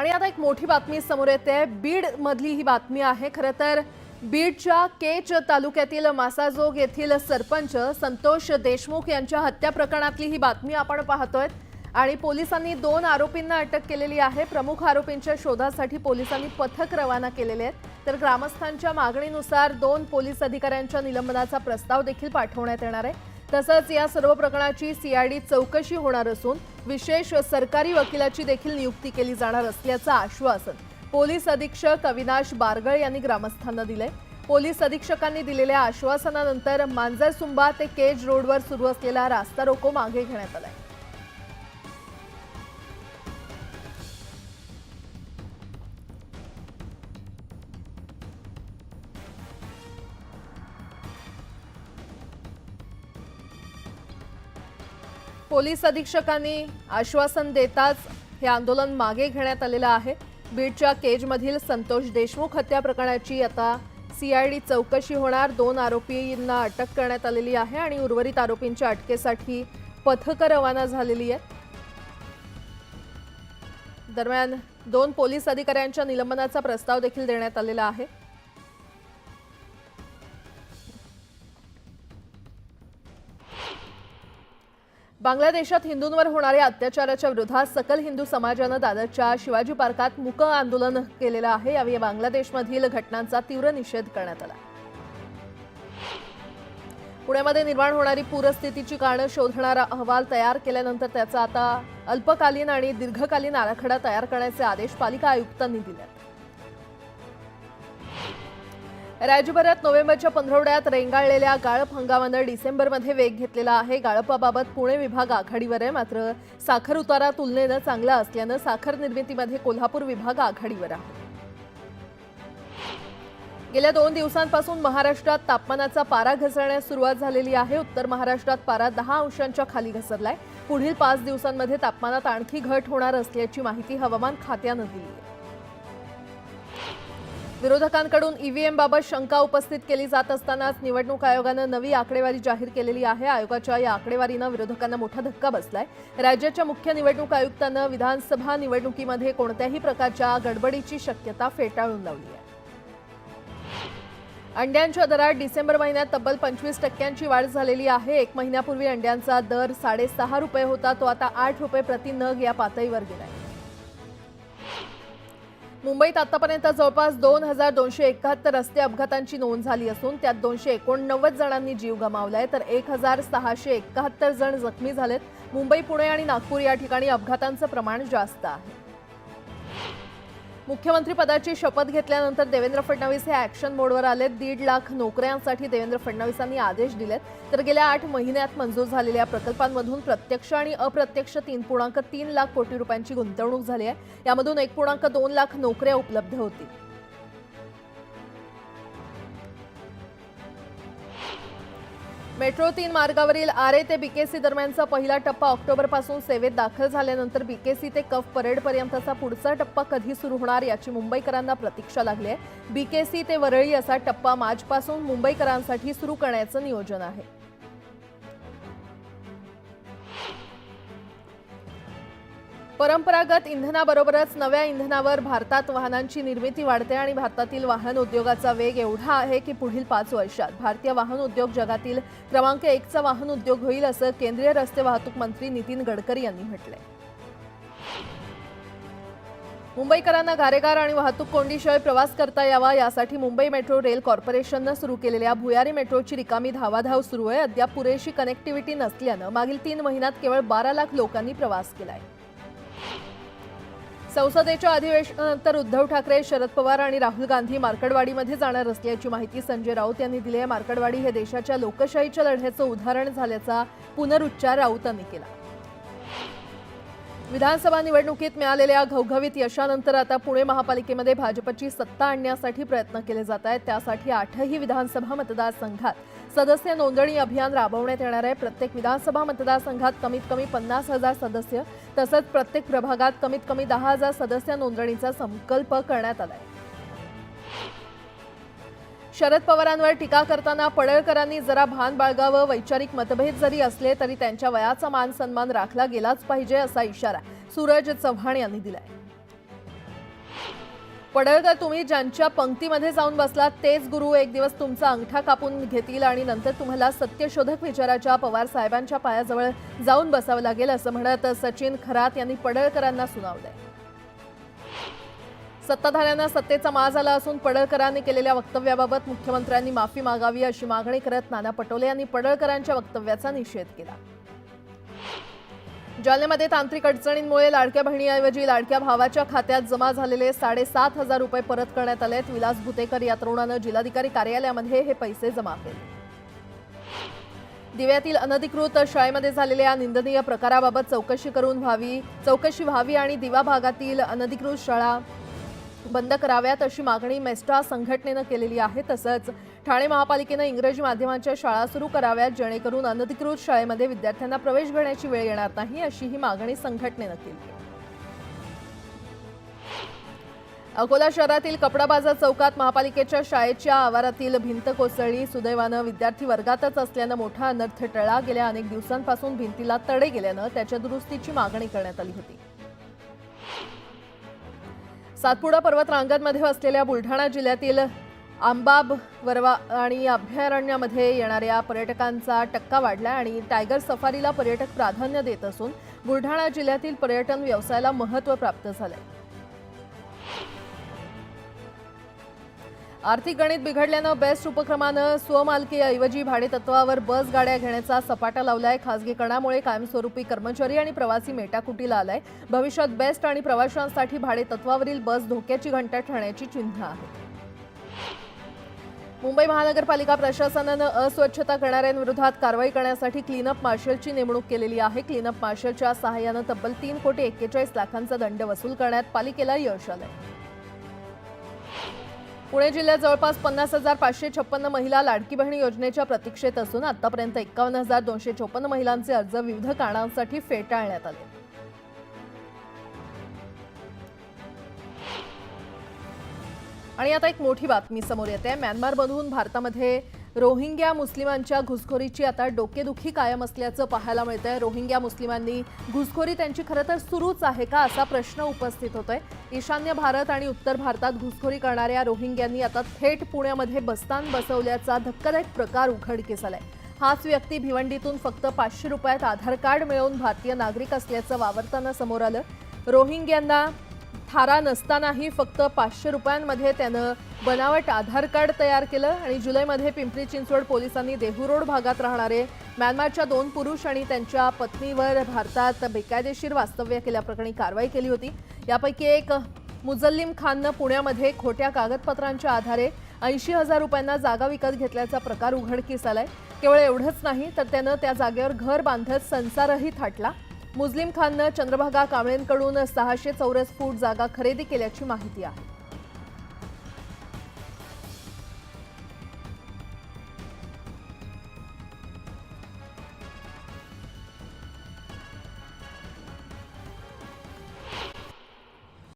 आणि आता एक मोठी बातमी समोर येते। बीड मधली ही बातमी आहे। खरं तर बीडच्या केच तालुक्यातील मासाजोग येथील सरपंच संतोष देशमुख यांच्या हत्या प्रकरणातली ही बातमी आपण पाहतोय आणि पोलिसांनी 2 आरोपींना अटक केलेली आहे। प्रमुख आरोपींच्या शोधासाठी पोलिसांनी पथक रवाना केलेले आहेत। तर ग्रामस्थांच्या मागणीनुसार 2 पोलीस अधिकाऱ्यांच्या निलंबनाचा प्रस्ताव देखील पाठवण्यात येणार आहे। तसंच या सर्व प्रकरणाची सीआयडी चौकशी होणार असून विशेष सरकारी वकिलाची देखील नियुक्ती केली जाणार असल्याचं आश्वासन पोलीस अधीक्षक अविनाश बारगळ यांनी ग्रामस्थांना दिले। पोलीस अधीक्षकांनी दिलेल्या आश्वासनानंतर मांजरसुंबा ते केज रोडवर सुरू असलेला रास्ता रोको मागे घेण्यात आलाय। पोलीस अधीक्षकांनी आश्वासन देताच हे आंदोलन मागे घेण्यात आलेलं आहे। बीडच्या केजमधील संतोष देशमुख हत्या प्रकरणाची आता सीआयडी चौकशी होणार। 2 आरोपींना अटक करण्यात आलेली आहे आणि उर्वरित आरोपींच्या अटकेसाठी पथकं रवाना झालेली आहेत। दरम्यान 2 पोलीस अधिकाऱ्यांच्या निलंबनाचा प्रस्ताव देखील देण्यात आलेला आहे। बांगलादेशात हिंदूंवर होणाऱ्या अत्याचाराच्या विरोधात सकल हिंदू समाजानं दादरच्या शिवाजी पार्कात मूक आंदोलन केलेलं आहे। यावेळी बांगलादेशमधील घटनांचा तीव्र निषेध करण्यात आला। पुण्यामध्ये निर्माण होणारी पूरस्थितीची कारणं शोधणारा अहवाल तयार केल्यानंतर त्याचा आता अल्पकालीन आणि दीर्घकालीन आराखडा तयार करण्याचे आदेश पालिका आयुक्तांनी दिले। राज्यभरात नोव्हेंबरच्या पंधरवड्यात रेंगाळलेल्या गाळप हंगामानं डिसेंबरमध्ये वेग घेतलेला आहे। गाळपाबाबत पुणे विभाग आघाडीवर आहे, मात्र साखर उतारा तुलनेनं चांगला असल्यानं साखर निर्मितीमध्ये कोल्हापूर विभाग आघाडीवर आहे। गेल्या 2 दिवसांपासून महाराष्ट्रात तापमानाचा पारा घसरण्यास सुरुवात झालेली आहे। उत्तर महाराष्ट्रात पारा 10 अंशांच्या खाली घसरलाय। पुढील 5 दिवसांमध्ये तापमानात आणखी घट होणार असल्याची माहिती हवामान खात्यानं दिली आहे। विरोधकांकडून ईव्हीएम बाबत शंका उपस्थित केली जात असतानाच निवडणूक आयोगानं नवी आकडेवारी जाहीर केलेली आहे। आयोगाच्या या आकडेवारीनं विरोधकांना मोठा धक्का बसलाय। राज्याच्या मुख्य निवडणूक आयुक्तांनं विधानसभा निवडणुकीमध्ये कोणत्याही प्रकारच्या गडबडीची शक्यता फेटाळून लावली आहे। अंड्यांच्या दरात डिसेंबर महिन्यात तब्बल 25% वाढ झालेली आहे। 1 महिन्यापूर्वी अंड्यांचा दर 6.5 रुपये होता, तो आता 8 रुपये प्रति नग या पातळीवर गेलाय। मुंबईत आतापर्यंत जवळपास 2271 रस्ते अपघातांची नोंद झाली असून त्यात 289 जणांनी जीव गमावलाय, तर 1671 जण जखमी झालेत। मुंबई, पुणे आणि नागपूर या ठिकाणी अपघातांचं प्रमाण जास्त आहे। मुख्यमंत्री पदाची शपथ घेतल्यानंतर देवेंद्र फडणवीस हे ॲक्शन मोडवर आलेत। 1.5 लाख नोकऱ्यांसाठी देवेंद्र फडणवीसांनी आदेश दिलेत, तर गेल्या 8 महिन्यात मंजूर झालेल्या प्रकल्पांमधून प्रत्यक्ष आणि अप्रत्यक्ष 3.3 लाख कोटी रुपयांची गुंतवणूक झाली आहे। यामधून 1.2 लाख नोकऱ्या उपलब्ध होतील। मेट्रो 3 मार्गावरील आरे ते बीकेसी दरम्यानचा पहिला टप्पा ऑक्टोबरपासून सेवेत दाखल झाल्यानंतर बीकेसी ते कफ परेडपर्यंतचा पुढचा टप्पा कधी सुरू होणार याची मुंबईकरांना प्रतीक्षा लागली आहे। बीकेसी ते वरळी असा टप्पा मार्चपासून मुंबईकरांसाठी सुरू करण्याचं नियोजन आहे। परंपरागत इंधनाबरोबरच नव्या इंधनावर भारतात वाहनांची निर्मिती वाढते आणि भारतातील वाहन उद्योगाचा वेग एवढा आहे की पुढील 5 वर्षात भारतीय वाहन उद्योग जगातील क्रमांक 1चा वाहन उद्योग होईल, असं केंद्रीय रस्ते वाहतूक मंत्री नितीन गडकरी यांनी म्हटलंय। मुंबईकरांना गारेगार आणि वाहतूक कोंडीशिवाय प्रवास करता यावा यासाठी मुंबई मेट्रो रेल कॉर्पोरेशननं सुरू केलेल्या भुयारी मेट्रोची रिकामी धावाधाव सुरू आहे। अद्याप पुरेशी कनेक्टिव्हिटी नसल्यानं मागील 3 महिन्यात केवळ 12 लाख लोकांनी प्रवास केलाय। संसदेच्या अधिवेशनानंतर उद्धव ठाकरे, शरद पवार आणि राहुल गांधी मार्कडवाडीमध्ये जाणार असल्याची माहिती संजय राऊत यांनी दिली आहे। मार्कडवाडी हे देशाच्या लोकशाहीच्या लढ्याचं उदाहरण झाल्याचा पुनरुच्चार राऊतांनी केला। विधानसभा निवडणुकीत मिळालेल्या घवघवीत यशानंतर आता पुणे महापालिकेमध्ये भाजपची सत्ता आणण्यासाठी प्रयत्न केले जात आहेत। त्यासाठी 8ही विधानसभा मतदारसंघात सदस्य नोंदणी अभियान राबवण्यात येणार आहे। प्रत्येक विधानसभा मतदारसंघात कमीत कमी 50,000 सदस्य तसंच प्रत्येक प्रभागात कमीत कमी 10,000 सदस्य नोंदणीचा संकल्प करण्यात आलाय। शरद पवारांवर टीका करताना पडळकरांनी जरा भान बाळगावं, वैचारिक मतभेद जरी असले तरी त्यांच्या वयाचा मान सन्मान राखला गेलाच पाहिजे असा इशारा सूरज चव्हाण यांनी दिलाय। पडळकर, तुम्ही ज्यांच्या पंक्तीमध्ये जाऊन बसलात तेच गुरु एक दिवस तुमचा अंगठा कापून घेतील आणि नंतर तुम्हाला सत्यशोधक विचाराच्या पवार साहेबांच्या पायाजवळ जाऊन बसावं लागेल, असं म्हणत सचिन खरात यांनी पडळकरांना सुनावलंय. सत्ताधाऱ्यांना सत्तेचा माज आला असून पडळकरांनी केलेल्या वक्तव्याबाबत मुख्यमंत्र्यांनी माफी मागावी अशी मागणी करत नाना पटोले यांनी पडळकरांच्या वक्तव्याचा निषेध केला. जालन्यामध्ये तांत्रिक अडचणींमुळे लाडक्या बहिणीऐवजी लाडक्या भावाच्या खात्यात जमा झालेले 7,500 रुपये परत करण्यात आलेत. विलास भुतेकर या तरुणानं जिल्हाधिकारी कार्यालयामध्ये हे पैसे जमा केले. दिव्यातील अनधिकृत शाळेमध्ये झालेल्या निंदनीय प्रकाराबाबत चौकशी व्हावी आणि दिवा भागातील अनधिकृत शाळा बंद कराव्यात अशी मागणी मेस्टा संघटनेनं केलेली आहे. तसंच ठाणे महापालिकेनं इंग्रजी माध्यमांच्या शाळा सुरू कराव्यात जेणेकरून अनधिकृत शाळेमध्ये विद्यार्थ्यांना प्रवेश घेण्याची वेळ येणार नाही अशी ही मागणी संघटनेनं केली. अकोला शहरातील कपडा बाजार चौकात महापालिकेच्या शाळेच्या आवारातील भिंत कोसळली. सुदैवानं विद्यार्थी वर्गातच असल्यानं मोठा अनर्थ टळला. गेल्या अनेक दिवसांपासून भिंतीला तडे गेल्यानं त्याच्या दुरुस्तीची मागणी करण्यात आली होती. सातपुडा पर्वत रांगांमध्ये असलेल्या बुलढाणा जिल्ह्यातील आंबाब वरवा आणि अभयारण्यामध्ये येणाऱ्या पर्यटकांचा टक्का वाढला आणि टायगर सफारीला पर्यटक प्राधान्य देत असून बुलढाणा जिल्ह्यातील पर्यटन व्यवसायाला महत्त्व प्राप्त झालंय. आर्थिक गणित बिघडल्यानं बेस्ट उपक्रमानं स्वमालकीऐवजी भाडेतत्वावर बस गाड्या घेण्याचा सपाटा लावलाय. खासगीकरणामुळे कायमस्वरूपी कर्मचारी आणि प्रवासी मेटाकुटीला आलाय. भविष्यात बेस्ट आणि प्रवाशांसाठी भाडेतत्वावरील बस धोक्याची घंटा ठरण्याची चिन्ह आहे. मुंबई महानगरपालिका प्रशासनानं अस्वच्छता करणाऱ्यांविरोधात कारवाई करण्यासाठी क्लीनअप मार्शलची नेमणूक केलेली आहे. क्लीनअप मार्शलच्या सहाय्यानं तब्बल 3,41 लाखांचा दंड वसूल करण्यात पालिकेला यश आलंय. पुणे जिल्ह्यात जवळपास 50,556 महिला लाडकी बहीण योजनेच्या प्रतीक्षेत असून आतापर्यंत 51,254 महिलांचे अर्ज विविध कारणांसाठी फेटाळण्यात आले. आणि आता एक मोठी बातमी समोर येते. म्यानमारमधून भारतामध्ये रोहिंग्या मुस्लिमांच्या घुसखोरीची आता डोकेदुखी कायम असल्याचं पाहायला मिळतंय. रोहिंग्या मुस्लिमांनी घुसखोरी त्यांची खरं तर सुरूच आहे का असा प्रश्न उपस्थित होतोय. ईशान्य भारत आणि उत्तर भारतात घुसखोरी करणाऱ्या रोहिंग्यांनी आता थेट पुण्यामध्ये बस्तान बसवल्याचा धक्कादायक प्रकार उघडकीस आलाय. हाच व्यक्ती भिवंडीतून फक्त 500 रुपयात आधार कार्ड मिळवून भारतीय नागरिक असल्याचं वावरताना समोर आलं. रोहिंग्यांना थारा नसतानाही फक्त 500 रुपयांमध्ये त्यानं बनावट आधार कार्ड तयार केलं आणि जुलैमध्ये पिंपरी चिंचवड पोलिसांनी देहू रोड भागात राहणारे म्यानमारच्या 2 पुरुष आणि त्यांच्या पत्नीवर भारतात बेकायदेशीर वास्तव्य केल्याप्रकरणी कारवाई केली होती. यापैकी एक मुजल्लिम खाननं पुण्यामध्ये खोट्या कागदपत्रांच्या आधारे 80,000 रुपयांना जागा विकत घेतल्याचा प्रकार उघडकीस आलाय. केवळ एवढंच नाही तर त्यानं त्या जागेवर घर बांधत संसारही थाटला. मुस्लिम खाननं चंद्रभागा कांबळेंकडून 600 चौरस फूट जागा खरेदी केल्याची माहिती आहे.